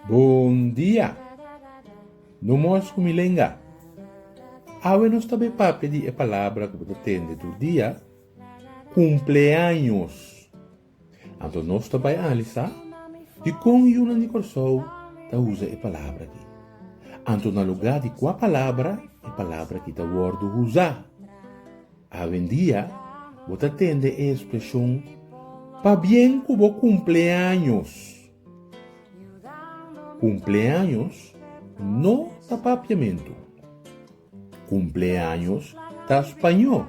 Bom dia. No mosco milenga. Awe nos tabe pa pedi a palavra que você tende do dia. Cumpleaños. Anto nos tabe alisa. De com yuna ni corsou. Ta usa a palavra aqui. Anto na lugar de qua palavra. A palavra que ta wordo usa. Awe dia. Você tende a expressão. Pa bien cubo cumpleaños. Cumpleaños no tá papiamento. Cumpleaños tá espanhol.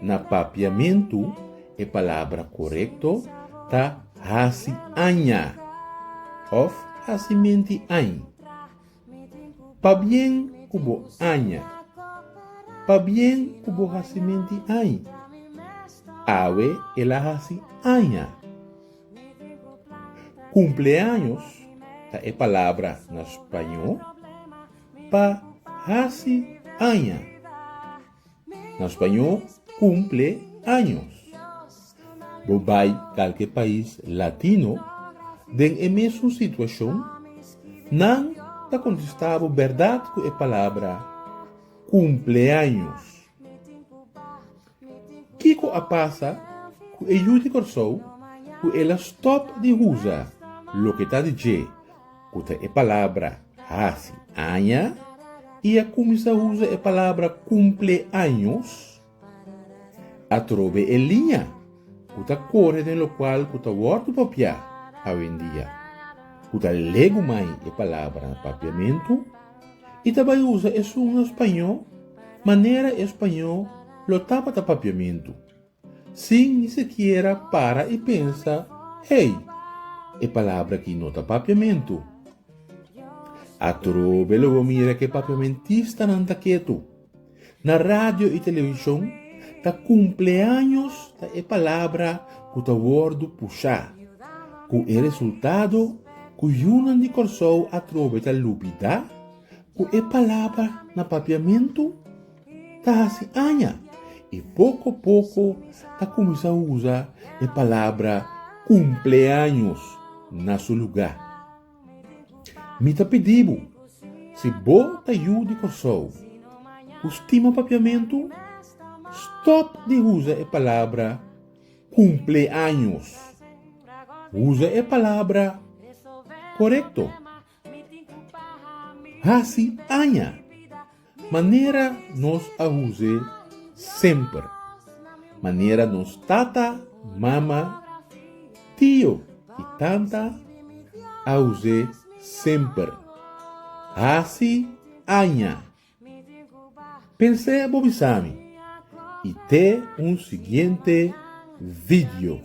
Na papiamento, a palavra correto tá hasi aña. Of hasimenti añ. Pa bien kubo aña. Pa bien kubo hasimenti añ. Awe ela hasi aña. Cumpleaños tá a palavra na espanhol pa hasi aña. Na espanhol, cumple años. Bobai qualquer país latino, den a mesma situação, não tá contestado verdade com a palavra cumpleaños. Kiko a passa, com a Yudi Corsou, com ela stop de usar, lo que tá dizendo. Uta a palavra hasi aña e a começa a usar a palavra cumpleaños a trove em linha. Uta corre no qual uta wordo papia hoje em dia. Uta lego mais a palavra papiamento e também usa isso no espanhol, maneira espanhol lo tapa da papiamento. Sem nem sequer para e pensa, hey, a palavra que não tá papiamento. A trove logo mira que papiamentista não tá quieto. Na rádio e televisão, tá cumpleaños tá a palavra que tá wordo puxar. Com o resultado, que yunan de corsou a trove tá lupida, com a palavra na papiamento, tá assim aña. E pouco a pouco, tá começando a usar a palavra cumpleaños na seu lugar. Mita pedido, se bota de corsou, estima papiamento, stop de usar a palavra cumpleaños. Usa a palavra correto. Hasi aña. Maneira nos a use sempre. Maneira nos tata, mama, tio e tanta a use sempre. Hasi aña. Pense a Bobisami e te seguinte vídeo.